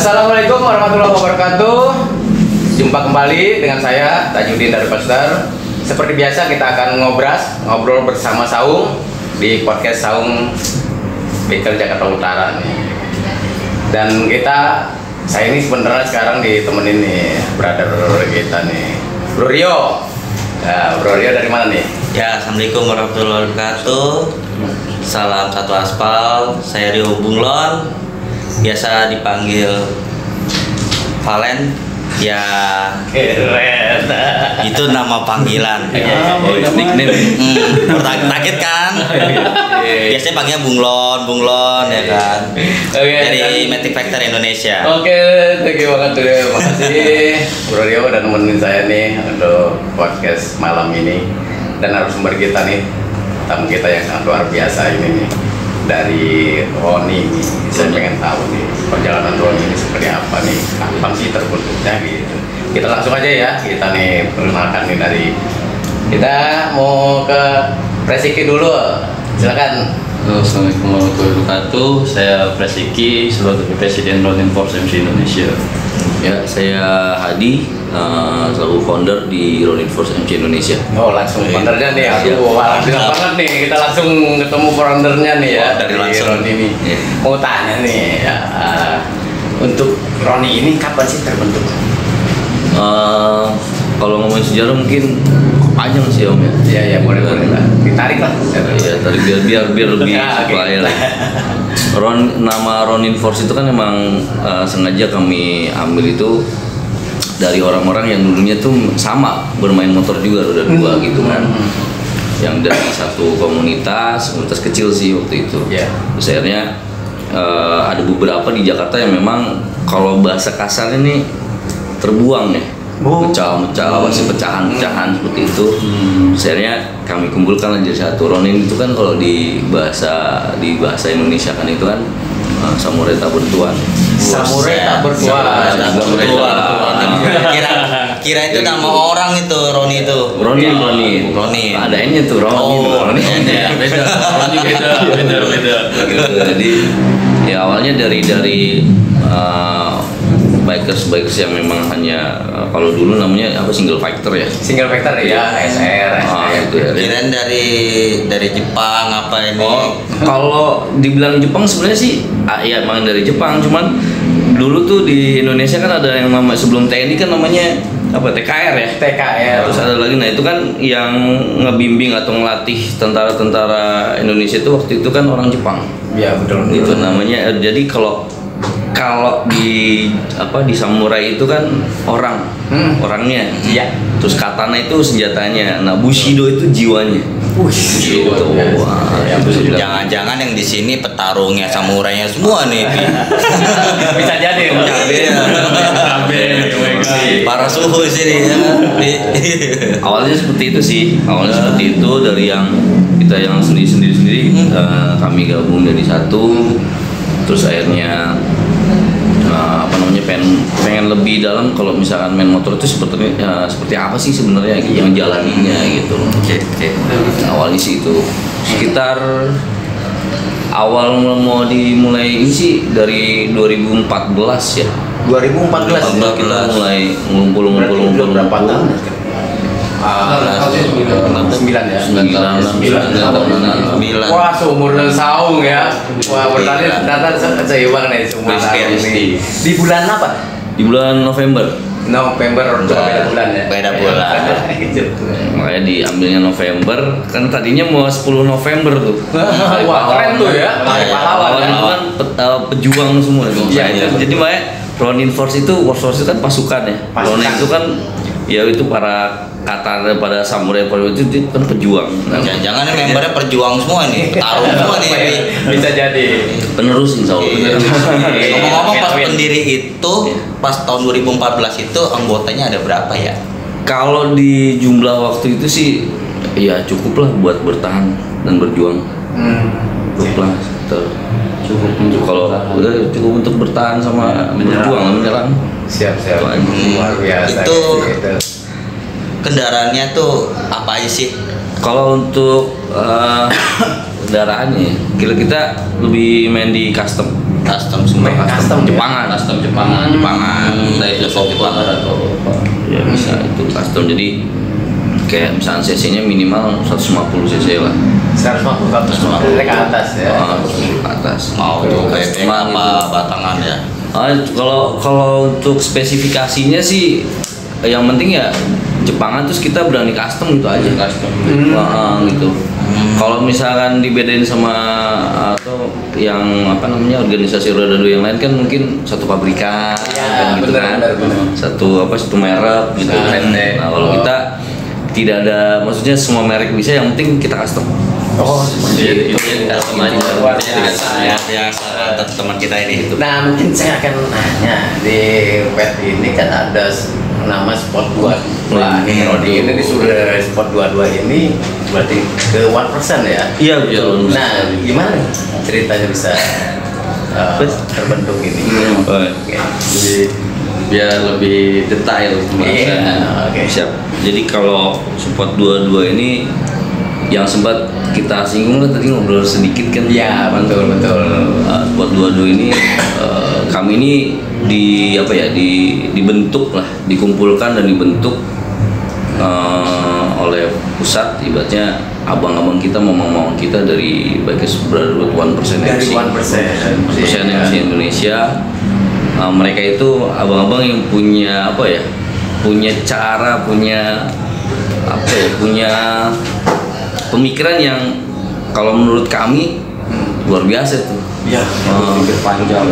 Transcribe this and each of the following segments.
Assalamualaikum warahmatullahi wabarakatuh. Jumpa kembali dengan saya Tajudin dari Pasar. Seperti biasa kita akan ngobrol bersama Saung di podcast Saung Bekel Jakarta Utara nih. Dan saya ini sebenarnya sekarang ditemenin nih brother kita nih, Bro Rio. Nah, Bro Rio dari mana nih? Ya, Assalamualaikum warahmatullahi wabarakatuh. Salam satu aspal. Saya Rio Bunglon, biasa dipanggil Valen. Ya, Keren. itu nama panggilan. Nickname. Kaget kan? Biasanya panggilnya Bunglon ya kan. Dari Matic Factor Indonesia. Oke, thank you banget dulu. Makasih Bro Rio udah nemenin saya nih untuk podcast malam ini. Dan narasumber kita nih, tamu kita yang sangat luar biasa ini nih, dari Roni nih. Saya pengen tahu nih perjalanan Roni ini seperti apa nih, kapan sih terbentuknya gitu. Kita langsung aja ya, kita nih perkenalkan nih kita mau ke Presiki dulu, silakan. Halo, Assalamualaikum warahmatullahi wabarakatuh. Saya Presiki sebagai Presiden Ronin Force MC Indonesia. Ya, saya Hadi, selaku founder di Ronin Force MC Indonesia. Oh, langsung foundernya nih. Aduh, alhamdulillah banget nih kita langsung ketemu foundernya nih ya, dari Roni ini. Mau tanya nih ya, untuk Roni ini kapan sih terbentuk? Kalau ngomongin sejarah mungkin panjang sih Om ya. Iya boleh lah. Ditarik lah. Iya, tarik biar lebih supaya nama Ronin Force itu kan emang sengaja kami ambil itu dari orang-orang yang dulunya tuh sama bermain motor juga, udah dua gitu kan. Yang dari satu komunitas kecil sih waktu itu. Terus akhirnya ada beberapa di Jakarta yang memang kalau bahasa kasarnya nih terbuang ya. Pecah-pecah, masih pecahan-pecahan seperti itu. Akhirnya kami kumpulkan jadi satu. Ronin itu kan kalau di bahasa Indonesia kan itu kan samurai tak bertuan. Samurai tak bertuan. Kira itu nama orang itu, Roni itu. Roni. Ada N-nya tuh Roni. Beda. Roni beda. Jadi ya awalnya dari bikers yang memang hanya kalau dulu namanya apa single factor ya. Single factor ya, SR. Itu ya. Kirain dari Jepang apa ini? Kalau dibilang Jepang sebenarnya sih ya emang dari Jepang, cuman dulu tuh di Indonesia kan ada yang nama sebelum TNI kan namanya apa TKR ya. TKR. Terus ada lagi, nah itu kan yang ngebimbing atau ngelatih tentara Indonesia itu waktu itu kan orang Jepang. Iya betul. Itu namanya. Jadi kalau di samurai itu kan orangnya. Iya. Terus katana itu senjatanya. Nah, bushido itu jiwanya. Bushido. Jangan-jangan yang di sini petarungnya, samurainya semua nih. Bisa jadi. Para suhu sini ya. Awalnya seperti itu sih. Seperti itu dari yang kita yang sendiri kami gabung jadi satu. Terus akhirnya pengen lebih dalam kalau misalkan main motor itu seperti apa sih sebenarnya gitu, menjalaninya gitu. Awalnya sih itu sekitar awal mau dimulai ini sih dari 2014 ya. 2014 kita mulai ngumpul. Berapa tahun? 9 ya. 9. Wah, seumur Saung ya. Wah, berarti ternyata saya bang nih seumur Saung ini. Di bulan apa? Di bulan November, beda bulan ya. Beda bulan. makanya diambilnya November kan tadinya mau 10 November tuh. Wah, keren tuh ya. Hari pahlawan kan pejuang semua tuh. Iya. Jadi makanya Ronin Force itu kan pasukan ya. Ronin itu kan ya itu para kata pada samurai itu kan pejuang. Jangan membernya perjuang semua nih, petarung semua nih. Bisa jadi penerus insya Allah. Ngomong-ngomong pas pendiri itu pas tahun 2014 itu anggotanya ada berapa ya? Kalau di jumlah waktu itu sih ya cukup lah buat bertahan dan berjuang. Cukup lah. Cukup untuk cukup untuk bertahan sama menyerang. Siap. Luar biasa. Itu kendaraannya tuh apa aja sih? Kalau untuk kendaraannya, kita lebih main di custom. custom semua. Custom Jepangan. Custom Jepangan. Dari Custom Jepangan atau apa. Ya bisa itu custom. Jadi kayak misalnya cc-nya minimal 150 cc lah. 150 ke atas ya. Ke atas. Mau tuh kayak Cuma apa gitu. batangan ya. Kalau untuk spesifikasinya sih yang penting ya Jepangan terus kita berani custom gitu aja. Custom. Gitu. Kalau misalkan dibedain sama atau yang apa namanya organisasi roda dua yang lain kan mungkin satu pabrikan Ya, gitu kan. benar. Satu merek gitu kan. Nah, kalau kita tidak ada, maksudnya semua merek bisa, yang penting kita custom. Oh, Itu yang custom aja. Luar biasa ya. Biasa teman kita ini itu. Nah, mungkin saya akan nanya di web ini kan ada nama Sport 22 nih, Rodi ini disuruh Sport 22 ini berarti ke 1% ya? Iya betul. Nah, gimana ceritanya bisa terbentuk ini? Oke. Jadi Biar lebih detail Iya, oke. siap. Jadi kalau support 22 ini yang sempat kita singgung kan tadi ngobrol sedikit kan. Iya, betul. Support 22 ini kami ini dibentuk lah, dikumpulkan dan dibentuk oleh pusat, ibaratnya abang-abang kita, mamang-mamang kita dari Bikers Brotherhood 1% Dari MC. 1% MC Indonesia. Mereka itu abang-abang yang punya punya cara, punya pemikiran yang kalau menurut kami luar biasa tuh. Iya, pikir panjang.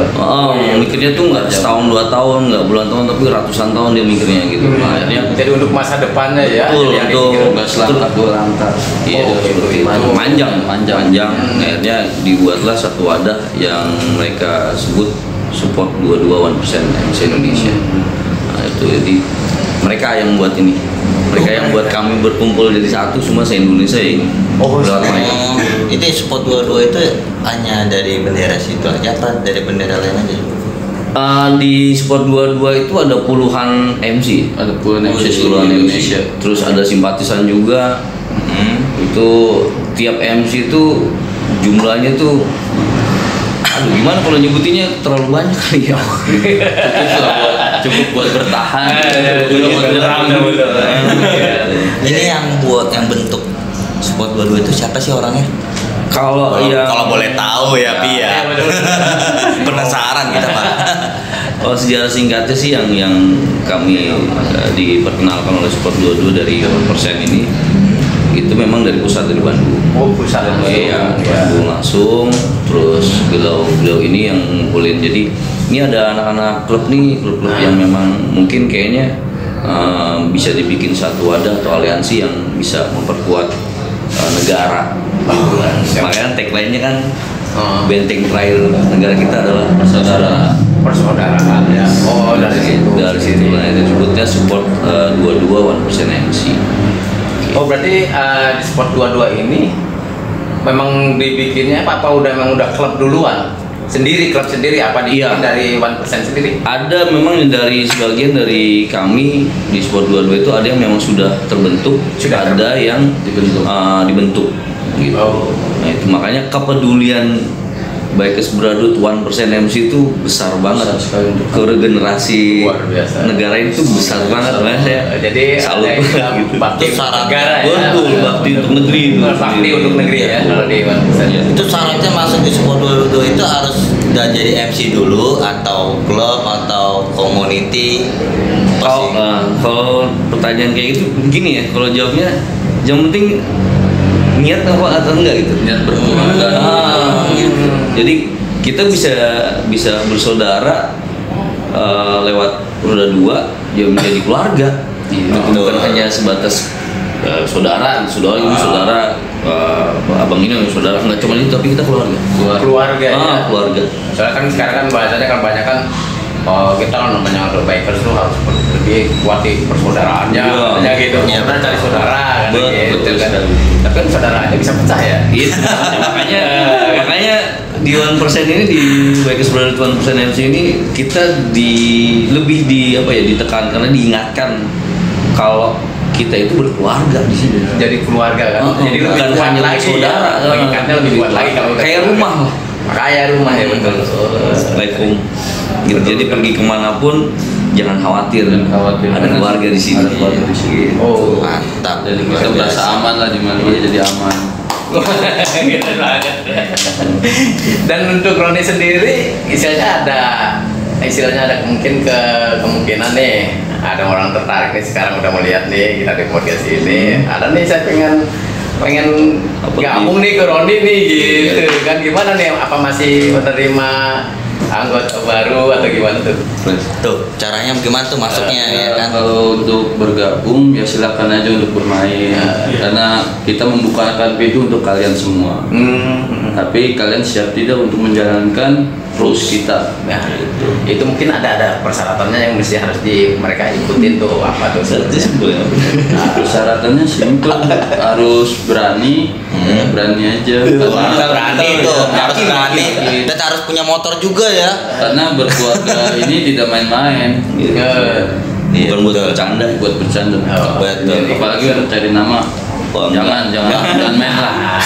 Mikirnya tuh nggak setahun 2 tahun, nggak bulan tahun, tapi ratusan tahun dia mikirnya gitu. Akhirnya Jadi untuk masa depannya ya. betul, yang betul. dipikir. nggak selangkah dua langkah. Iya, seperti itu. Panjang. Akhirnya dibuatlah satu wadah yang mereka sebut support 22 1% MC Indonesia. Nah, itu jadi mereka yang buat ini. Mereka yang buat kami berkumpul jadi satu semua se-Indonesia ini. Lewat mereka. Itu support 22 itu hanya dari bendera situ aja apa dari bendera lain aja? Di Sport 22 itu ada puluhan MC. Ada puluhan MC Seluruh seluruh Indonesia. Terus ada simpatisan juga. Itu tiap MC itu jumlahnya tuh, aduh gimana kalau nyebutinnya terlalu banyak kali ya. Cukup buat bertahan. Ini yang bentuk support 22 itu siapa sih orangnya? Kalau Kalau boleh tahu ya, Pi ya. Penasaran kita, Pak. kalau sejarah singkatnya sih yang kami diperkenalkan oleh Sport 22 dari 1% ini itu memang dari pusat, dari Bandung. Oh, pusat Iya, Bandung langsung. Terus beliau ini yang ngumpulin. Jadi ini ada anak-anak klub yang memang mungkin kayaknya bisa dibikin satu wadah atau aliansi yang bisa memperkuat negara. Makanya tagline-nya kan benteng terakhir negara kita adalah persaudaraan ya. Oh, dari situ. Dari situ lah itu disebutnya support 22 1% MC. Oh, berarti di Sport 22 ini memang dibikinnya apa memang udah klub duluan? Klub sendiri apa dibikin dari 1% sendiri? Ada memang dari sebagian dari kami di Sport 22 itu ada yang memang sudah terbentuk, ada yang dibentuk gitu. Nah, itu makanya kepedulian Bikers Brotherhood 1% MC itu besar banget ke regenerasi negara itu besar banget ya. Jadi salut gitu. Bakti negara ya. Betul, bakti untuk negeri. Bakti untuk negeri ya kalau di 1%. Itu syaratnya masuk di support 22 itu harus udah jadi MC dulu atau klub atau community. Kalau pertanyaan kayak gitu begini ya, kalau jawabnya yang penting niat apa atau enggak gitu. Niat berkeluarga. Gitu. Jadi kita bisa bersaudara lewat roda dua, dia menjadi keluarga. Bukan hanya sebatas saudara ini saudara, abang ini saudara, nggak cuma itu, tapi kita keluarga. Keluarga ya. Keluarga. Soalnya kan sekarang kan bahasanya kan banyak kan kita kan namanya untuk bikers tuh harus lebih kuat di persaudaraannya, ya gitu. Karena cari saudara kan gitu kan. Tapi kan saudaranya bisa pecah ya. Gitu. makanya di 1% ini, di Bikers Brotherhood 1% MC ini kita lebih ditekan karena diingatkan kalau kita itu berkeluarga di sini. Jadi keluarga kan. Jadi lebih bukan kuat hanya lagi saudara. Ya. Mengingatnya lebih kuat lagi kalau kayak rumah lah. Kaya rumah ya betul. like home gitu. Jadi pergi kemanapun jangan khawatir, ada keluarga di sini. Ada keluarga di sini. Oh, Mantap. Jadi kita merasa aman lah di mana jadi aman. gitu banget. Dan untuk Roni sendiri, istilahnya ada kemungkinan nih, ada orang tertarik nih sekarang udah melihat nih kita di podcast ini. Ada nih saya pengen gabung nih ke Roni nih gitu kan, gimana nih, apa masih menerima anggota baru atau gimana tuh? Tuh, caranya gimana tuh masuknya ya kan? Kalau untuk bergabung ya silakan aja untuk bermain, karena kita membukakan pintu untuk kalian semua. Tapi kalian siap tidak untuk menjalankan rules kita? Nah, itu mungkin ada persyaratannya yang mesti harus mereka ikutin tuh, apa tuh? Simpel ya. Persyaratannya simpel, harus berani, berani aja. Berani tuh, harus berani. Dan harus punya motor juga ya. Karena berkeluarga ini tidak main-main. Bukan buat bercanda. Buat bercanda. Betul. Apalagi untuk cari nama. Jangan main lah.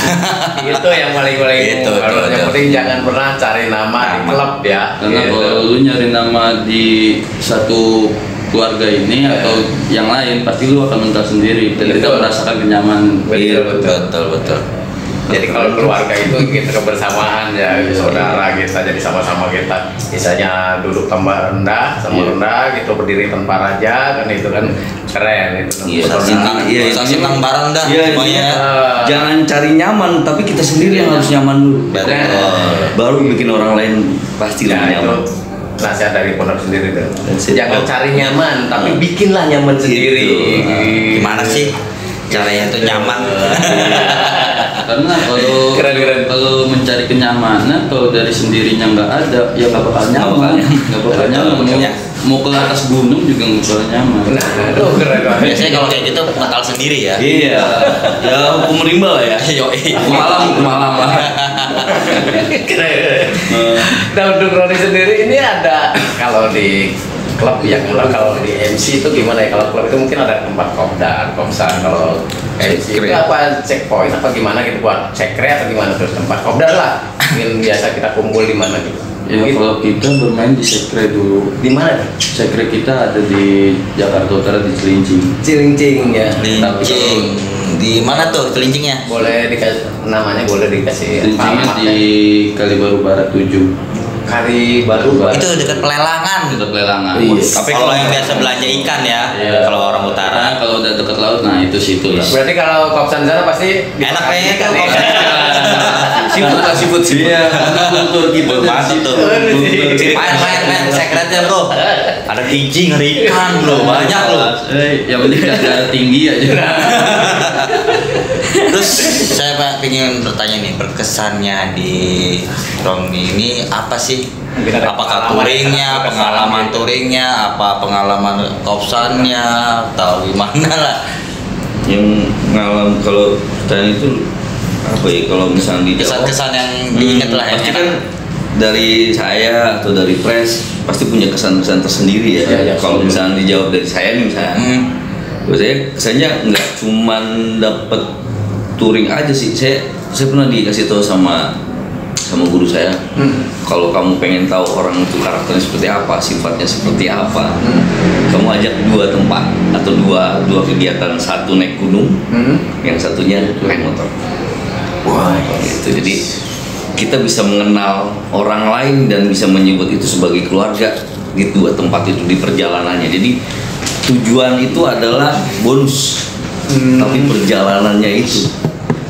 Itu yang paling Itu, yang penting jangan pernah cari nama di klub ya. Karena gitu. kalau lu nyari nama di satu keluarga ini atau yang lain, pasti lu akan mental sendiri dan Betul. tidak merasakan kenyamanan. Betul. Jadi kalau keluarga itu kita kebersamaan ya, saudara kita, jadi sama-sama kita misalnya duduk tambah rendah sama rendah gitu, berdiri tanpa raja kan, itu kan keren itu. Iya, Saudara. Senang bareng dah Iya, semuanya. jangan cari nyaman, tapi kita sendiri yang harus nyaman dulu. Baru bikin orang lain pasti Ya, lebih nyaman. itu nasihat dari pondok sendiri tuh. That's it. Jangan cari nyaman, tapi bikinlah nyaman sendiri. Gimana sih caranya tuh nyaman? Karena Keren. kalau mencari kenyamanan, kalau dari sendirinya nggak ada, ya nggak bakal nyaman. Nggak bakal nyaman. Mau ke atas gunung juga nggak bakal nyaman. Nah, aduh keren banget. Biasanya kalau kayak gitu mental sendiri ya. Iya, ya hukum rimba lah ya. Yoi. Malam lah. Keren. Nah, untuk Roni sendiri ini ada kalau di klub yang kalau di MC itu gimana ya? Kalau klub itu mungkin ada tempat kopdar, kopsan. Kalau MC itu apa, checkpoint apa gimana gitu, buat cekre atau gimana, terus tempat kopdar lah. Mungkin biasa kita kumpul di mana gitu. Ya kalau kita bermain di sekre dulu. Di mana? Sekre kita ada di Jakarta Utara di Cilincing. Cilincing ya. Cilincing. Di mana tuh cilincingnya? Boleh dikasih namanya, boleh dikasih Cilincingnya alamatnya. di Kalibaru Barat 7. Kali Baru. Itu dekat pelelangan. Dekat Lelangan. Iya. Tapi kalau yang biasa belanja ikan ya, Iya. kalau orang utara. Karena kalau udah dekat laut, nah itu situ lah. Berarti kalau kopsan sana pasti Enak kayaknya ikan tuh ya. Siput. Iya, karena kultur kita Masuk tuh. Main sekretnya bro. Ada kincing, ada ikan bro, banyak loh. Yang penting ada tinggi aja. Terus saya ingin bertanya nih, berkesannya di Roni ini apa sih? Mungkin ada Apakah pengalaman touringnya, yang sangat pengalaman berkesan touringnya, apa pengalaman kopsannya, atau gimana lah? Yang ngalam kalau tadi itu apa ya, kalau misalnya di Jawa, Kesan-kesan yang diingat lah ya. pasti kan dari saya atau dari press pasti punya kesan-kesan tersendiri ya. Iya, Kalau misalnya dijawab dari saya nih misalnya, buat saya kesannya nggak cuman dapet touring aja sih. Saya pernah dikasih tahu sama guru saya, kalau kamu pengen tahu orang itu karakternya seperti apa, sifatnya seperti apa, kamu ajak dua tempat atau dua kegiatan, satu naik gunung, yang satunya naik motor. Wah, gitu. Jadi kita bisa mengenal orang lain dan bisa menyebut itu sebagai keluarga di dua tempat itu di perjalanannya. Jadi tujuan itu adalah bonus, tapi perjalanannya itu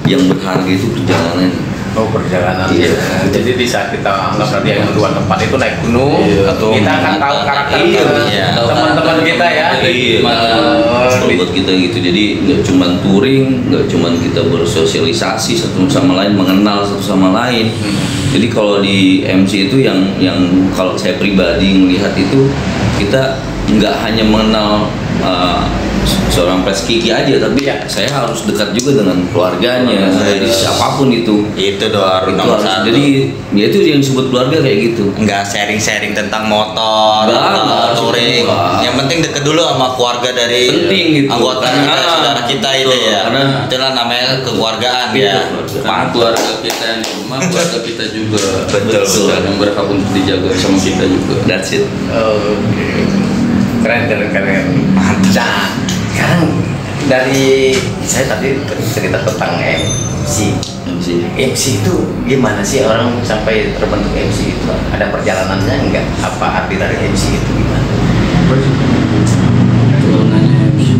yang berharga, itu perjalanan. Oh, perjalanan. Iya. Jadi di saat kita anggap tadi yang dua tempat itu naik gunung, Atau kita akan tahu karakter Iya. teman-teman kita ya. Iya, kalau buat kita gitu. Jadi nggak cuman touring, nggak cuman kita bersosialisasi satu sama lain, mengenal satu sama lain. Jadi kalau di MC itu yang kalau saya pribadi melihat itu, kita nggak hanya mengenal seorang pres Kiki aja, tapi saya harus dekat juga dengan keluarganya, dari siapapun itu Dor, itu nomor harus. satu. Jadi ya itu yang disebut keluarga kayak gitu. Nggak sharing-sharing tentang motor, Nggak, touring. nggak. Yang penting deket dulu sama keluarga dari Penting gitu. anggota kita, saudara kita itu Betul, ya. karena itulah namanya kekeluargaan Iya, ya. Karena keluarga kita yang di rumah, keluarga kita juga. Betul. Yang berhak untuk dijaga sama kita juga. That's it. Oke. Keren. Nah, sekarang dari saya tadi cerita tentang MC itu gimana sih orang sampai terbentuk MC itu? Ada perjalanannya enggak? Apa arti dari MC itu gimana? Kalau nanya MC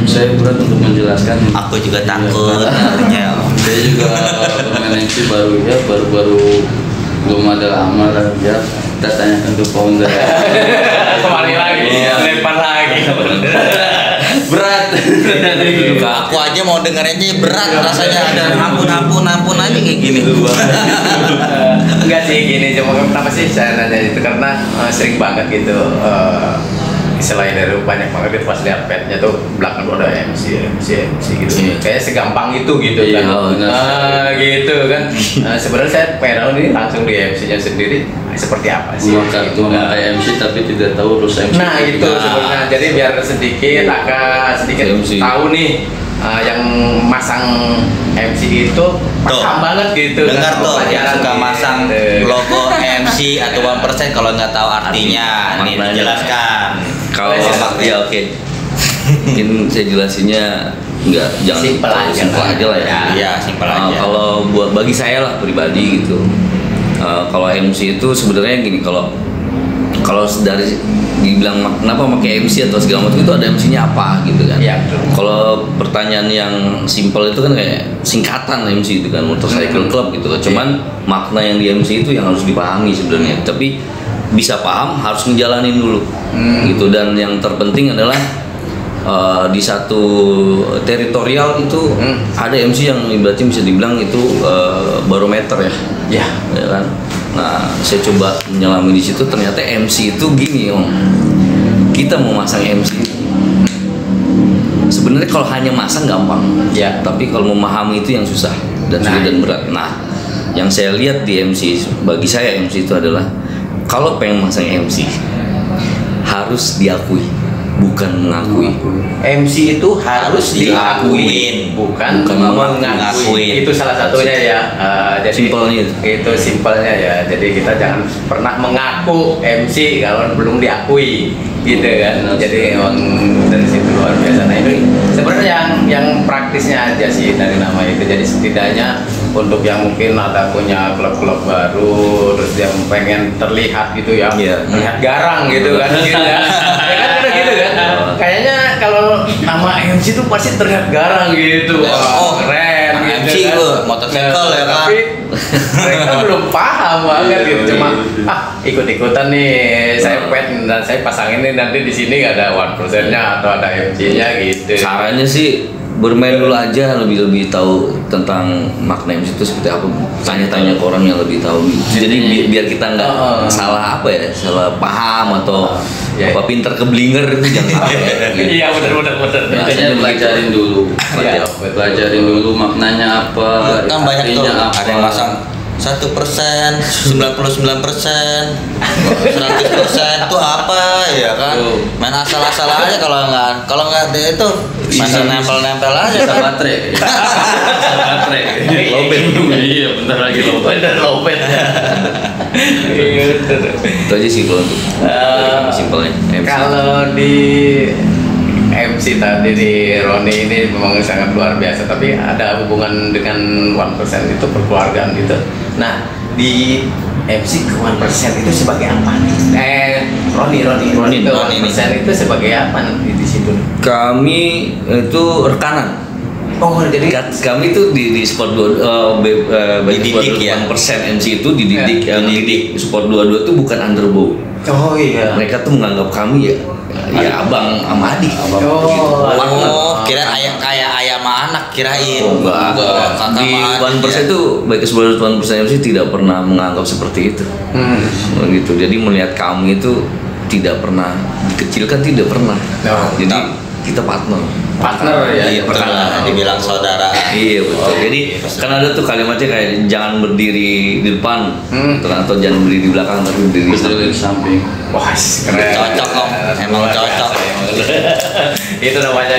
saya berat untuk menjelaskan. Aku juga takut artinya. Saya juga bermain MC baru belum ada lama lah ya. Kita tanyakan ke founder. Kembali lagi, lempar lagi. Berat. Aku aja mau dengerin berat rasanya, ada ampun aja kayak gini. Enggak sih gini, cuma kenapa sih saya nanya itu karena sering banget gitu. Selain dari banyak banget itu pas lihat petnya tuh belakang tuh ada MC gitu. Kayak segampang itu gitu Iya, kan. benar. Gitu kan. Sebenarnya saya pengen tahu ini langsung di MC-nya sendiri seperti apa sih? Kayak MC tapi tidak tahu urus MC. Nah itu sebenarnya. Jadi biar sedikit MC. tahu nih yang masang MC itu paham banget gitu. Dengar tuh yang pelajaran suka gitu. masang logo MC atau 1% kalau nggak tahu artinya, nih Maknanya. dijelaskan. Kalau ya oke. Mungkin saya jelasinnya jangan Simple aja lah ya. Iya, simpel aja. Kalau bagi saya lah pribadi gitu. Kalau MC itu sebenarnya gini, kalau dari dibilang kenapa pakai MC atau segala macam itu ada MC-nya apa gitu kan. Iya, betul. Kalau pertanyaan yang simpel itu kan kayak singkatan MC itu kan, motorcycle club gitu kan. Cuman makna yang di MC itu yang harus dipahami sebenarnya. Tapi bisa paham harus ngejalanin dulu gitu. Dan yang terpenting adalah di satu teritorial itu ada MC yang berarti bisa dibilang itu barometer ya kan. Nah saya coba menyelami di situ, ternyata MC itu gini Om, kita mau masang MC sebenarnya kalau hanya masang gampang Ya. tapi kalau memahami itu yang susah dan sulit dan berat. Nah yang saya lihat di MC, bagi saya MC itu adalah kalau pengen masang MC harus diakui, bukan mengakui. MC itu harus diakuin, bukan mengakuin. mengakuin. Itu salah satunya ya. Jadi Simpelnya itu simpelnya ya. Jadi kita jangan pernah mengaku MC kalau belum diakui, gitu kan. Jadi emang dari situ luar biasa. Nah ini sebenarnya yang praktisnya aja sih dari nama itu. Jadi setidaknya untuk yang mungkin ada punya klub-klub baru, terus yang pengen terlihat gitu ya, terlihat garang gitu kan, gitu ya. Ya kan ada gitu kan. Kayaknya kalau nama MC itu pasti terlihat garang gitu. Wah, keren gitu MC kan. gua, motorcycle ya kan. Tapi mereka belum paham banget gitu. Cuma ikut-ikutan nih, saya pet dan saya pasang ini nanti di sini nggak ada 1%-nya atau ada MC-nya gitu. Caranya sih bermain dulu aja, lebih tahu tentang makna MC itu seperti apa, tanya-tanya ke orang yang lebih tahu gitu. Jadi biar kita nggak salah salah paham atau pinter keblinger itu jangan sampai. Iya benar. Makanya pelajarin dulu. Iya, Pelajarin dulu maknanya apa, Kan banyak tuh, artinya apa. ada yang masang 1%, 99%, 100% itu apa ya kan? Main asal-asal aja kalau nggak ada itu masih nempel-nempel aja Bisa kan. baterai. Lobet. Iya, bentar lagi lobet. Bener lopet. Itu aja sih kalau untuk simpelnya MC. Kalau di MC tadi di Roni ini memang sangat luar biasa, tapi ada hubungan dengan 1% itu perkeluargaan gitu. Nah di MC ke 1% itu sebagai apa nih? Roni itu 1% itu sebagai apa nanti di situ? Kami itu rekanan. Oh jadi Kami itu di Sport 2 Dididik ya? 1% MC itu dididik. Sport 22 itu bukan underbow. oh iya. Mereka tuh menganggap kami ya abang sama adik. Oh, kira kayak ayam sama anak kirain. Enggak. Kakak Di sama adik 1% itu baik sebagai 1% MC tidak pernah menganggap seperti itu. Gitu. Jadi melihat kami itu tidak pernah dikecilkan, tidak pernah. Jadi kita partner ya, Iya, betul lah, dibilang saudara. Iya betul. Jadi kan ada tuh kalimatnya kayak jangan berdiri di depan atau jangan berdiri di belakang, tapi berdiri di samping. Wah, keren. Cocok kok, emang cocok. Itu namanya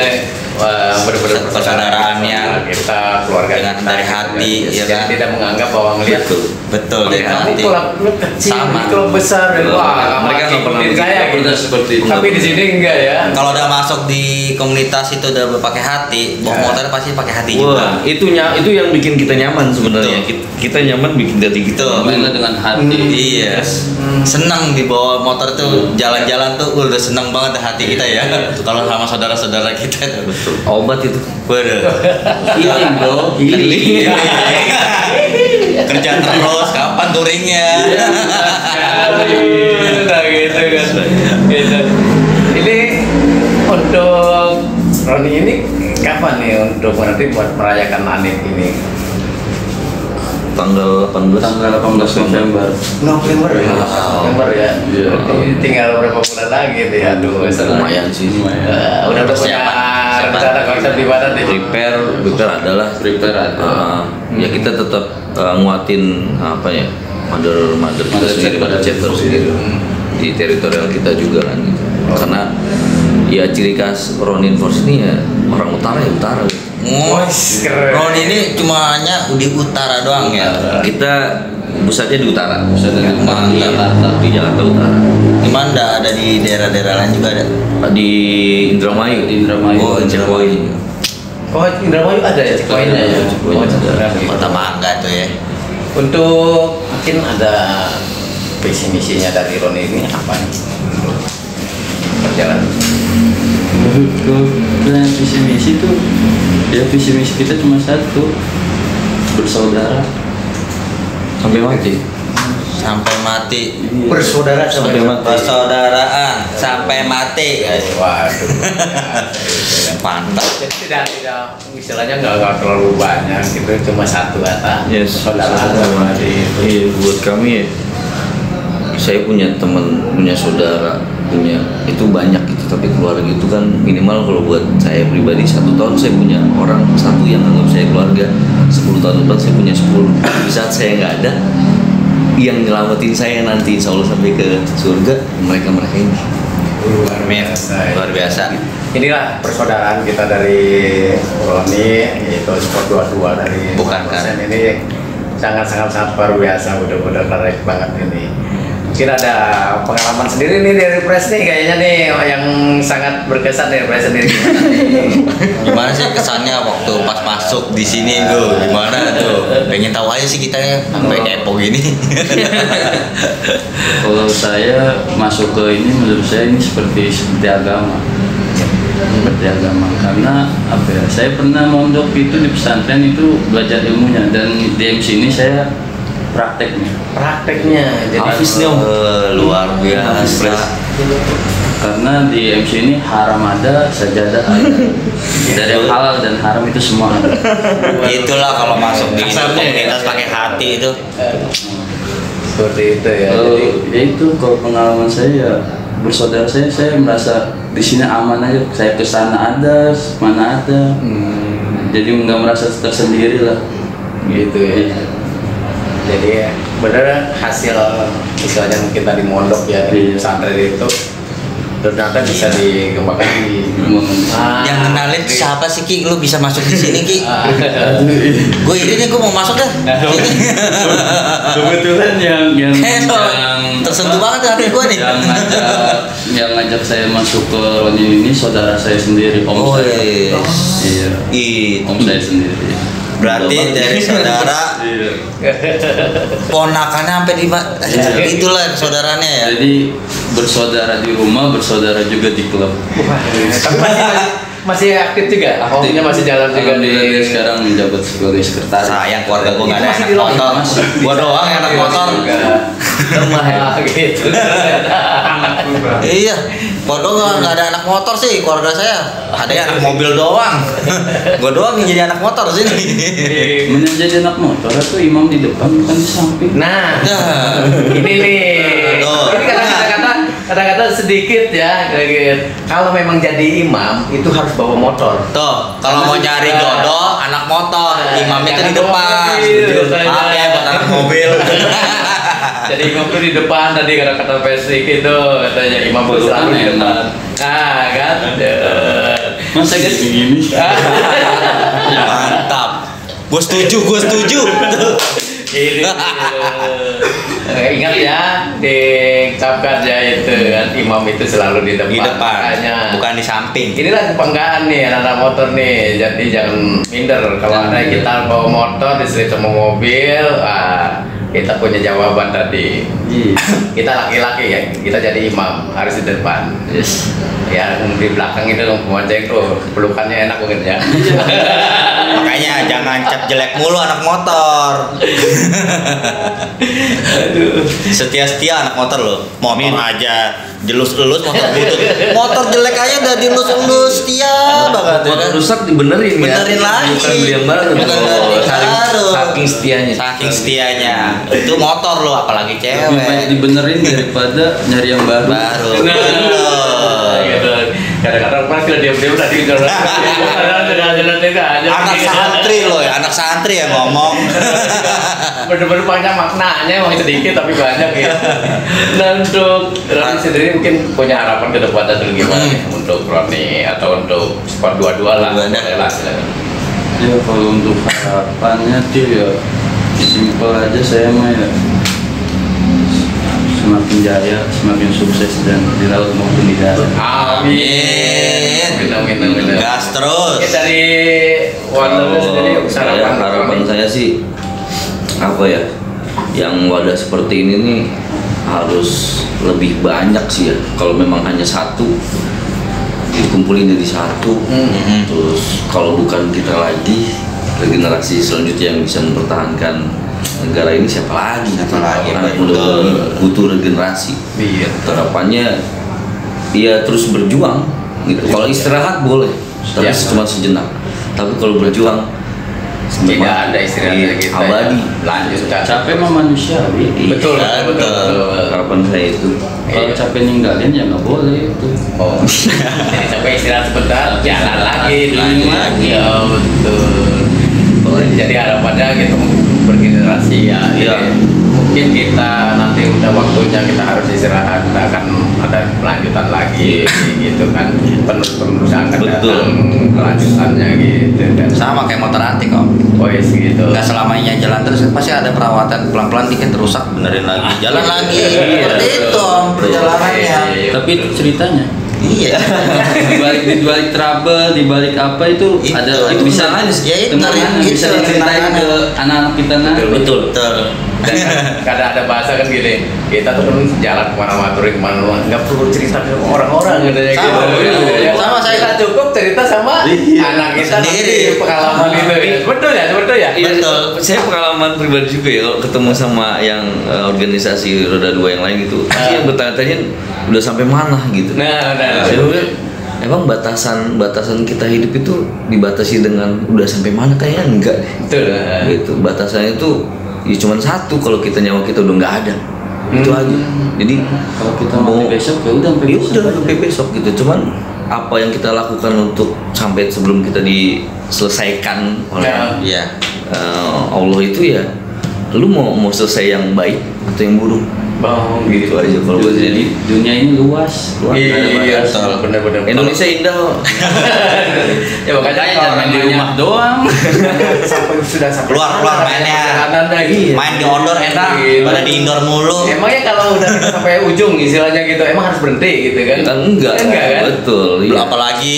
benar-benar persaudaraan yang kita keluarga dengan kita, dari hati, ya kan? tidak menganggap bahwa ngelihat Betul dari kamu hati. klub kecil, Sama. klub besar, wah Mereka nggak pernah ikutin saya Pernah gitu. seperti itu. Tapi di sini enggak ya. Kalau udah masuk di komunitas itu udah pakai hati, bawa motor pasti pakai hati juga. Wah, itu yang bikin kita nyaman sebenarnya. Kita nyaman bikin hati kita. Mainlah dengan hati. Iya, senang dibawa motor tuh jalan-jalan tuh udah senang banget hati kita ya. Kalau sama saudara-saudara kita tuh. Obat itu. Waduh. Healing bro, healing. Kerja terus, kapan touringnya? Nah gitu kan. Gitu. Ini untuk Roni ini kapan nih untuk nanti buat merayakan Anit ini? Tanggal 18. Tanggal 18 November. November ya. November ya. Iya. Berarti tinggal berapa bulan lagi tuh ya? Aduh, Lumayan sih. udah punya Persiapan. rencana konsep di mana nih? Prepare adalah Prepare ada. ya kita tetap nguatin apa ya mother kita Mother sendiri, chapter. mother chapter sendiri di teritorial kita juga kan gitu. Karena ya ciri khas Ronin Force ini ya orang utara ya utara gitu. Wes, keren. Ron ini cuma hanya di utara doang ya. Kita pusatnya di utara, Pusatnya di utara, di Jakarta. di Jakarta Utara, Gimana ada di daerah-daerah lain juga ada? di Indramayu. Di Indramayu. Oh, Indramayu. Oh, Indramayu ada ya Cikoinnya ya. Cikoin Oh, ada. keren. Kota Mangga tuh ya. Untuk mungkin ada visi misinya dari Roni ini apa nih? Untuk perjalanan. Kalau visi misi tuh, ya visi misi kita cuma satu, bersaudara. Sampai mati. Sampai mati. Bersaudara Sampai mati. Persaudaraan sampai mati. Waduh. Mantap. Jadi tidak istilahnya nggak terlalu banyak gitu, cuma satu kata. Yes, Persaudaraan sama di Iya, buat kami ya, saya punya teman, punya saudara, punya itu banyak gitu. Tapi keluarga itu kan minimal kalau buat saya pribadi 1 tahun saya punya orang satu yang anggap saya keluarga. 10 tahun depan saya punya 10. Di saat saya nggak ada, yang nyelamatin saya nanti insya Allah sampai ke surga mereka ini. luar biasa. Luar biasa. Inilah persaudaraan kita dari Roni, itu Sport 22 dari Bukan, kan? persen ini sangat luar biasa, udah keren banget ini. Mungkin ada pengalaman sendiri nih dari Pres nih kayaknya nih yang sangat berkesan dari Pres sendiri. Gimana sih kesannya waktu pas masuk di sini tuh? Gimana tuh? Pengen tahu aja sih kita ya sampai kepo gini. Kalau saya masuk ke ini, menurut saya ini seperti agama. Seperti agama, karena apa ya? Saya pernah mondok itu di pesantren itu belajar ilmunya, dan di MC ini saya prakteknya. Prakteknya jadi Hafiz nih Om. Luar biasa. Karena di MC ini haram ada, sajadah ada. Dari yang halal dan haram itu semua ada. Itulah kalau masuk di Kasarnya komunitas ya. pakai hati itu. seperti itu ya. Kalau Jadi ya itu kalau pengalaman saya ya bersaudara saya merasa di sini aman aja. Saya ke sana ada, mana ada. Jadi nggak merasa tersendiri lah. gitu ya. Jadi benar hasil istilahnya mungkin tadi mondok ya di Iya. pesantren itu ternyata bisa dikembangkan di Yang kenalin siapa sih Ki? Lu bisa masuk di sini Ki? Gue ini nih gue mau masuk dah. Kebetulan yang Tersentuh banget hati gue nih. yang ngajak saya masuk ke Ronin ini saudara saya sendiri, om Oh, saya. yes. Iya, om saya sendiri. Berarti dari saudara Iya. ponakannya sampai di itulah saudaranya ya. Jadi bersaudara di rumah, bersaudara juga di klub. Tapi masih aktif juga, hobinya masih jalan juga di Alhamdulillah dia sekarang menjabat sebagai sekretaris. Sayang keluarga gue nggak ada Masih anak di motor. Masih. Gue doang yang anak motor. rumah ya gitu. Iya, keluarga nggak ada anak motor sih keluarga saya. Ada yang anak mobil doang. Gue doang yang jadi anak motor sini. Menjadi anak motor itu imam di depan bukan di samping. Nah, Nah. ini nih. Tuh. Ini kata-kata Kata-kata sedikit ya, sedikit. Kalau memang jadi imam itu harus bawa motor. Tuh, kalau mau nyari jodoh anak motor, imamnya tuh di depan. Maaf ya buat anak mobil. Jadi imam tuh di depan tadi kata-kata Pesik itu katanya imam tuh selalu di depan. Nah, kan? Masa gini? Mantap. Gue setuju. Ini ingat ya, dicapkan ya itu kan imam itu selalu di depan. Di depan, Makanya. bukan di samping. Inilah kebanggaan nih anak-anak motor nih. Jadi jangan minder kalau ada kita bawa motor diselip sama mobil. Kita punya jawaban tadi. Kita laki-laki ya, kita jadi imam harus di depan. Yes. Ya di belakang itu bonceng tuh pelukannya enak banget ya. Makanya jangan cap jelek mulu anak motor. Setia-setia anak motor lo. Motor aja jelus-elus, motor butut. Motor jelek aja udah dilus-elus, setia banget. Ya Motor kan? rusak dibenerin ya. Benerin lagi. Bukan beli yang baru. Bukan beli yang baru. Saking setianya. Saking setianya. Itu motor lo, apalagi Lebih banyak cewek. dibenerin daripada nyari yang baru. Baru. Gitu. Kadang-kadang pas kalau diam-diam tadi jalan Anak santri lo ya, anak santri yang ngomong. bener-bener banyak maknanya, emang sedikit tapi banyak ya. Dan untuk Roni sendiri mungkin punya harapan ke depannya tuh gimana nih untuk Roni atau untuk sport dua-dua lah. Dua-duanya. Boleh lah, silakan. Ya kalau untuk harapannya tuh ya simpel aja, saya mah ya semakin jaya, semakin sukses dan di laut maupun di darat. Amin. Amin. Gas terus. Oke, dari Wonder sendiri Harapan saya sih apa ya, yang wadah seperti ini nih harus lebih banyak sih ya. Kalau memang hanya satu dikumpulin jadi satu, terus kalau bukan kita lagi generasi selanjutnya yang bisa mempertahankan negara ini siapa lagi? Anak muda ini butuh regenerasi. Iya. Harapannya ya terus berjuang gitu. Kalau istirahat boleh, tapi Ya. cuma sejenak. Tapi kalau berjuang Tidak ada istirahatnya kita. abadi. Lanjutkan. Capek mah manusiawi. Betul, Iya, betul. Harapan saya itu. Kalau Iya. capek ninggalin ya nggak boleh itu. Oh, jadi sampai istirahat sebentar, jalan lagi. Ya betul. Jadi harapannya kita bergenerasi ya. Iya. Mungkin kita nanti udah waktunya kita harus istirahat, kita akan ada kelanjutan lagi gitu kan. Penerus akan Betul. datang kelanjutannya gitu kan. Sama kayak motor antik kok. Oh yes, gitu. Nggak selamanya jalan terus, pasti ada perawatan, pelan-pelan dikit rusak benerin lagi, jalan lagi. Seperti itu om perjalanannya. Tapi itu ceritanya. Iya. di balik trouble, di balik apa itu, Itu, ada itu bisa kenangan. Ya, itu, kenangan, itu, bisa diceritain kenangan. ke anak-anak kita nanti. Betul. Betul. Dan kadang ada bahasa kan gini, kita tuh kan jalan kemana-mana, touring kemana-mana, nggak perlu cerita ke orang-orang katanya Sama, gitu. iya. Sama, saya. Kita cukup cerita sama anak kita Sendiri. nanti pengalaman itu ya. Betul ya, betul ya. Iya, Betul. saya pengalaman pribadi juga ya kalau ketemu sama yang organisasi roda dua yang lain gitu. Pasti yang bertanya-tanya udah sampai mana gitu. Nah, Saya bilang, emang batasan kita hidup itu dibatasi dengan udah sampai mana? Kayaknya enggak betul. gitu. Batasannya itu ya cuma satu, kalau kita nyawa kita udah nggak ada. Itu aja. Jadi Kalau kita mau besok ya udah sampai ya besok. udah sampai besok gitu. Cuman apa yang kita lakukan untuk sampai sebelum kita diselesaikan oleh Iya. Allah itu ya, lu mau selesai yang baik atau yang buruk, Bang, gitu aja kalau buat Jadi jadi. dunia ini luas, nggak ada Iya, batas. benar-benar. Indonesia indah. Ya makanya Jangan di rumah doang. sampai sudah sampai Keluar mainnya. perjalanan lagi. Main di outdoor enak, Gitu. pada di indoor mulu. Emangnya kalau udah sampai ujung istilahnya gitu, emang harus berhenti gitu kan? Enggak kan? betul iya. Apalagi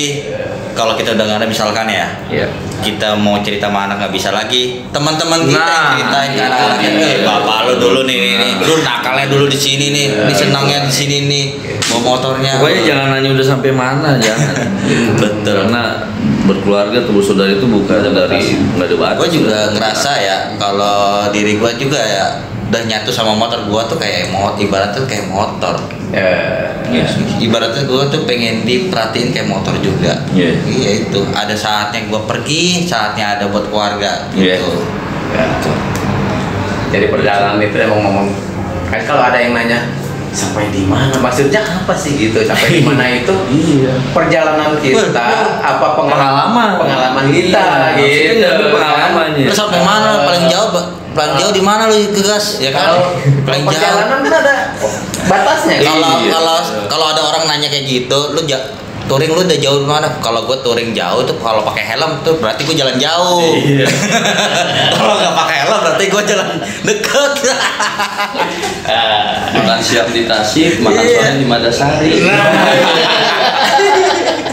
kalau kita udah nggak ada misalkan ya, Iya. kita mau cerita sama anak nggak bisa lagi, teman-teman kita yang Nah, ceritain ke anak-anak iya. kita, bapak lu dulu nih, lu nakalnya dulu di sini nih, ini senangnya di sini nih, mau motornya. Pokoknya jangan nanya udah sampai mana, jangan. Betul. Karena berkeluarga atau bersaudara itu bukan dari nggak ada batas. Gue juga ngerasa ya, kalau diri gue juga ya udah nyatu sama motor gue tuh kayak ibaratnya kayak motor. Ibaratnya gue tuh pengen diperhatiin kayak motor juga. Iya. Iya itu. Ada saatnya gue pergi, saatnya ada buat keluarga. Iya. Gitu. Ya. Jadi perjalanan itu emang ngomong kan kalau ada yang nanya sampai di mana? Maksudnya apa sih gitu? Sampai di mana itu? Iya. Perjalanan kita, apa pengalaman kita, Maksudnya gitu. nggak ada pengalamannya. Lu sampai mana paling jauh di mana lu gegas ya kan? Kalau Paling jauh. perjalanan kan ada batasnya. Kalau ada orang nanya kayak gitu, touring lu udah jauh mana? Kalau gue touring jauh tuh kalau pakai helm tuh berarti gue jalan jauh. Iya. Kalau nggak pakai helm berarti gue jalan deket. Makan siang di Tasik, makan sore di Madasari.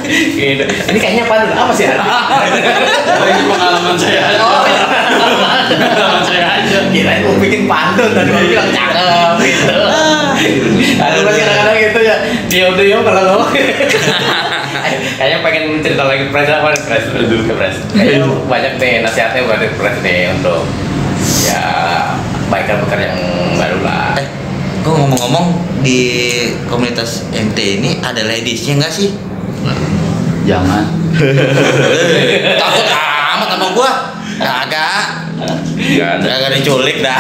Gitu. Ini kayaknya apa sih? Oh, ini pengalaman saya aja. Pengalaman saya aja. Kirain mau bikin pantun tadi mau bilang cakep gitu. Aduh kan kadang-kadang gitu ya. Diam kalau ngomong. Kayaknya pengen cerita lagi pres. Kayaknya banyak nih nasihatnya buat pres nih untuk ya biker yang baru lah. Gue ngomong-ngomong di komunitas MT ini ada ladiesnya nggak sih? Jangan. Takut amat sama gua. Kagak. Kagak diculik dah.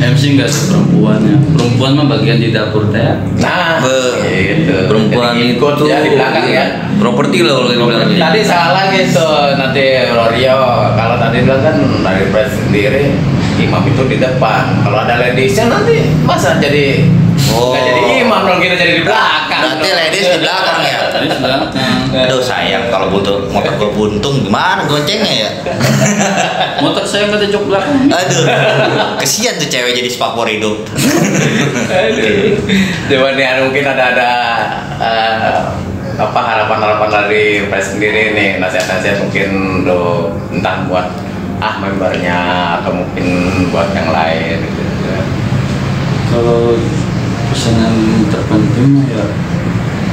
MC nggak ada perempuannya. Perempuan mah bagian di dapur teh. Nah, gitu. Perempuan Jadi itu ikut ya di belakang ya. properti lah kalau dibilangnya. Tadi salah gitu nanti Rio. Kalau tadi bilang kan dari pres sendiri imam itu di depan. Kalau ada ladiesnya nanti masa jadi nggak jadi imam dong, kita jadi di belakang. Berarti ladies di belakang ya. Tadi di belakang. Aduh sayang kalau butuh motor gua buntung gimana goncengnya ya? Motor saya nggak ada jok belakang. Aduh, kesian tuh cewek jadi spakbor hidup. Aduh. Coba nih mungkin ada apa harapan dari pres sendiri nih, nasihat-nasihat mungkin lo entah buat membernya atau mungkin buat yang lain gitu. Kalau pesanan terpenting mah ya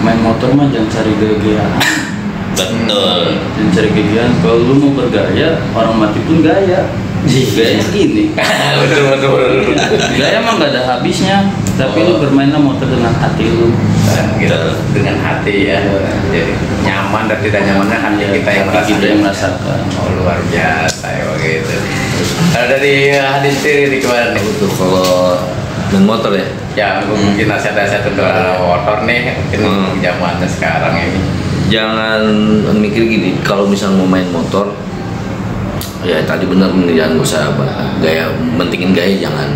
main motor mah jangan cari gaya-gayaan. Betul. Jangan cari gayaan. Kalau lu mau bergaya, orang mati pun gaya. Gaya gini. betul. Gaya mah nggak ada habisnya. Tapi lu bermainlah motor dengan hati lu. Gitu, dengan hati ya. Jadi nyaman dan tidak nyamannya hanya kita yang Kita yang merasakan. merasakan. Oh luar biasa ya begitu. Kalau dari hadis sendiri gimana nih? Itu kalau main motor ya. Ya, mungkin nasihat-nasihat untuk anak motor nih, mungkin zamannya sekarang ini. Jangan mikir gini, kalau misalnya mau main motor, ya tadi benar jangan usah gaya, mentingin gaya jangan,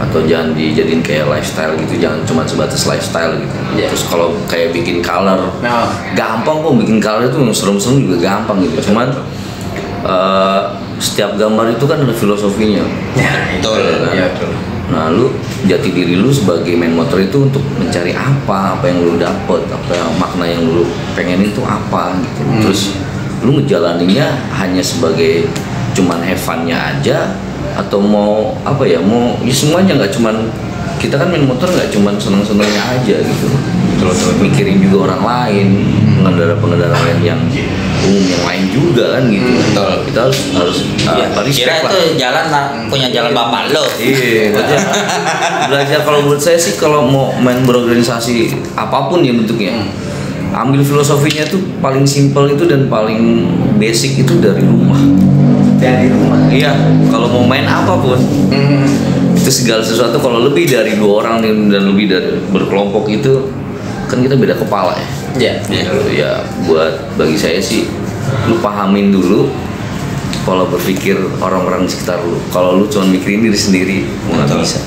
atau jangan dijadiin kayak lifestyle gitu, jangan cuma sebatas lifestyle gitu. Yeah. Terus kalau kayak bikin color, Nah, gampang kok bikin color itu serem-serem juga gampang gitu. Cuman setiap gambar itu kan ada filosofinya. ya, Betul, kan? ya, betul. Nah, lu jati diri lu sebagai main motor itu untuk mencari apa yang lu dapet, apa yang makna yang lu pengen itu apa gitu. Terus lu ngejalaninnya hanya sebagai cuman have fun-nya aja atau mau apa ya, mau ya semuanya, nggak cuman kita kan main motor nggak cuman seneng-senengnya aja gitu. Terus mikirin juga orang lain, pengendara-pengendara lain yang umum yang lain juga kan gitu. Betul. Kita harus Kira respect lah. itu jalan punya jalan bapak lo. Iya, belajar kalau menurut saya sih kalau mau main berorganisasi apapun ya bentuknya, ambil filosofinya tuh paling simpel itu dan paling basic itu dari rumah. Dari rumah. Iya, kalau mau main apapun itu segala sesuatu kalau lebih dari 2 orang dan lebih dari berkelompok itu kan kita beda kepala ya. Ya. Ya buat bagi saya sih lu pahamin dulu pola berpikir orang-orang di sekitar lu. Kalau lu cuma mikirin diri sendiri, nggak bisa.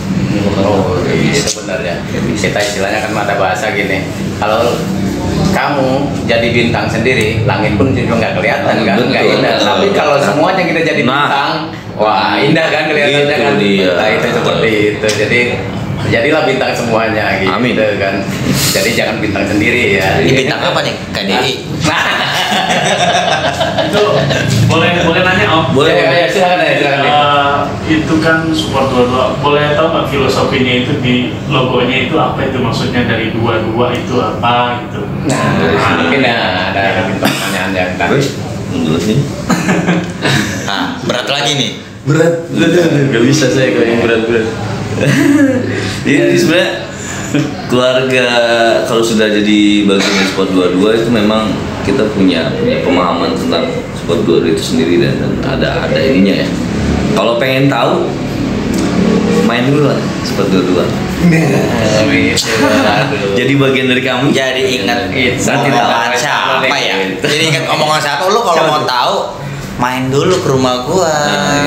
Oh, iya sebenarnya. Kita istilahnya kan ada bahasa gini. Kalau kamu jadi bintang sendiri, langit pun juga nggak kelihatan kan, nggak Betul. indah. Tapi kalau semuanya kita jadi Nah. bintang, wah indah kan kelihatannya Itu kan. dia. Nah, itu seperti itu. Jadi jadilah bintang semuanya gitu. Amin. Kan. Jadi jangan bintang sendiri ya. Ini bintang apa nih? KDI. Itu boleh nanya Om? Boleh. Ya, silakan. Itu kan support dua-dua. Boleh tahu nggak filosofinya itu di logonya itu apa itu maksudnya dari dua-dua itu apa gitu? Nah, mungkin ya ada pertanyaan yang tadi. Menurut sih. Nah, berat lagi nih. Berat. Gak bisa saya kalau yang berat-berat. Jadi sebenarnya keluarga kalau sudah jadi bagian dari sport 22 itu memang kita punya pemahaman tentang sport 22 itu sendiri dan ada ininya ya. Kalau pengen tahu main dulu lah sport 22. Jadi bagian dari kami. Jadi ingat Insan omongan tidak siapa boleh. ya? Jadi ingat omongan siapa? Lu kalau mau tahu main dulu ke rumah gua.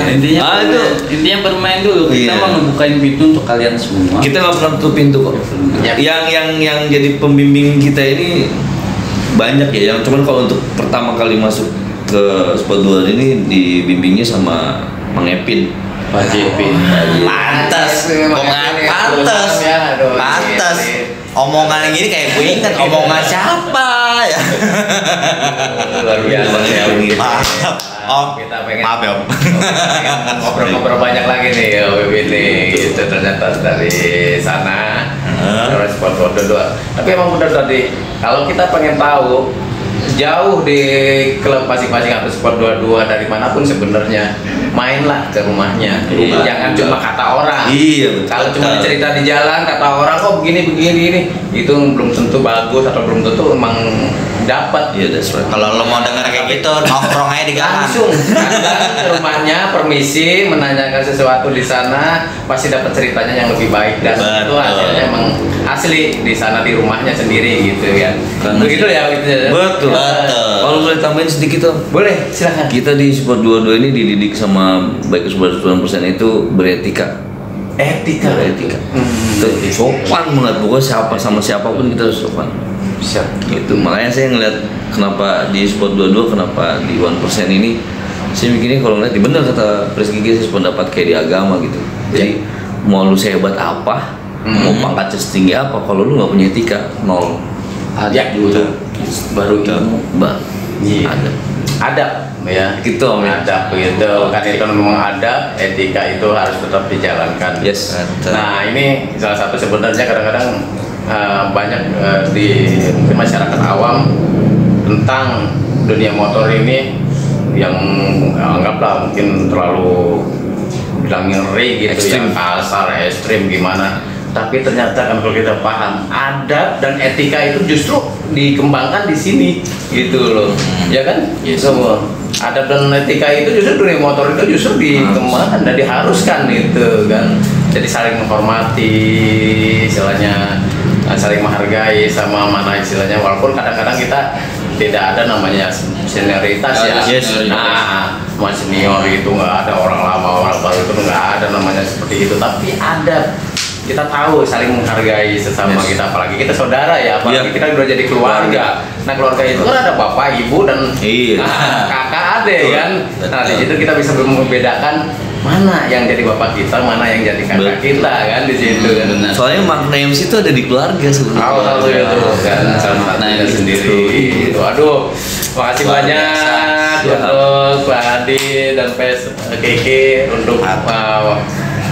Intinya intinya bermain dulu. Kita Iya. mau ngebukain pintu untuk kalian semua. Kita nggak pernah tutup pintu kok. Ya. Yang jadi pembimbing kita ini banyak ya. Yang cuman kalau untuk pertama kali masuk ke Sport 2 ini dibimbingnya sama Mang Epin. Pak JP. Pantes, omongan pantes, Ya, aduh, pantes. ini. Omongan yang gini kayak gue ingat omongan siapa ya? Luar biasa ya. Maaf, Om. Kita pengen Maaf ya, Om. ngobrol-ngobrol banyak lagi nih ya ini gitu ternyata dari sana terus Sport 2. Tapi emang benar tadi kalau kita pengen tahu jauh di klub masing-masing atau Sport 22 dari manapun sebenarnya mainlah ke rumahnya. Jangan cuma kata orang. Iya, betul. Kalau cuma cerita di jalan kata orang kok begini ini itu belum tentu bagus atau belum tentu emang dapat. Iya, that's right. Kalau lo mau denger kayak gitu, nongkrong aja di gang. Langsung datang ke rumahnya, permisi, menanyakan sesuatu di sana, pasti dapat ceritanya yang lebih baik dan Betul. itu hasilnya emang asli di sana di rumahnya sendiri gitu ya. Karena- Begitu ya gitu ya. Betul. Betul. Kalau boleh tambahin sedikit Om. Boleh, silakan. Kita di Sport 22 ini dididik sama baik 90% itu beretika. Etika. Beretika. Itu sopan banget, pokoknya siapa sama siapapun kita harus sopan. Siap. Gitu. Makanya saya ngeliat kenapa di Sport 22, kenapa di 1% ini saya mikirnya kalau ngeliat bener kata Pres Gigi, saya pendapat kayak di agama gitu. Jadi mau lu sehebat apa, mau pangkatnya setinggi apa, kalau lu nggak punya etika, nol. Ya, dulu. Baru ilmu. Iya. Ada. Adab ya. Gitu, Om, ya. Adab gitu. Kan itu memang adab, etika itu harus tetap dijalankan. Yes. Nah ini salah satu sebenarnya kadang-kadang banyak di mungkin masyarakat awam tentang dunia motor ini yang anggaplah mungkin terlalu bilang ngeri gitu, Ekstrim. yang kasar, ekstrim gimana. Tapi ternyata kan kalau kita paham adab dan etika itu justru dikembangkan di sini gitu loh, ya kan? Semua adab dan etika itu justru dunia motor itu justru dikembangkan dan diharuskan gitu kan. Jadi saling menghormati, istilahnya saling menghargai sama mana istilahnya, walaupun kadang-kadang kita tidak ada namanya senioritas ya. Yes. Nah, mas senior itu nggak ada, orang lama orang baru itu nggak ada namanya seperti itu. Tapi ada, kita tahu saling menghargai sesama Yes. kita, apalagi kita saudara ya, apalagi Iya. kita udah jadi keluarga. Nah keluarga itu kan ada bapak, ibu dan Iya. kakak, adik Betul. kan. Nah di situ kita bisa membedakan mana yang jadi bapak kita, mana yang jadi kakak Betul. kita kan di situ kan. Benar. Soalnya makna MC itu ada di keluarga sebenarnya. Tahu itu kan salah Nah, satunya itu. sendiri. Itu aduh, makasih Luar banyak biasa. untuk Pak Adi dan Pes Kiki untuk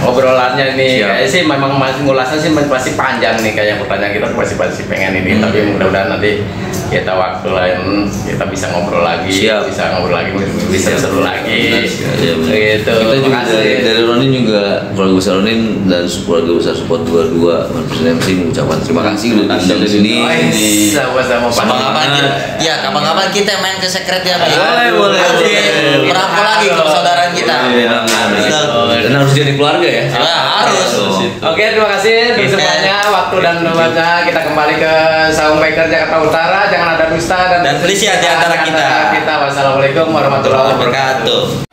obrolannya ini. Siap. Kayaknya sih memang masih ngulasnya sih masih panjang nih, kayak pertanyaan kita masih pengen ini, tapi mudah-mudahan nanti kita waktu lain kita bisa ngobrol lagi, Siap. bisa ngobrol lagi, bisa Siap. seru lagi. Iya, benar. Gitu. Kita juga Makasih. dari Ronin juga, keluarga besar Ronin dan keluarga besar Support 22 Presiden MC mengucapkan terima kasih udah diundang di sini. Oh, sama-sama Pak. Kapan-kapan kita, ya kapan-kapan kita main ke sekret ya, Pak. Boleh. Merangkul lagi persaudaraan kita. Iya, Betul. dan harus jadi keluarga ya. Ya, harus. Oke, terima kasih untuk semuanya waktu dan tempatnya. Kita kembali ke Soundmaker Jakarta Utara. Jangan ada dusta dan Dan perselisihan di antara kita. Wassalamualaikum warahmatullahi wabarakatuh. Wabarakatuh.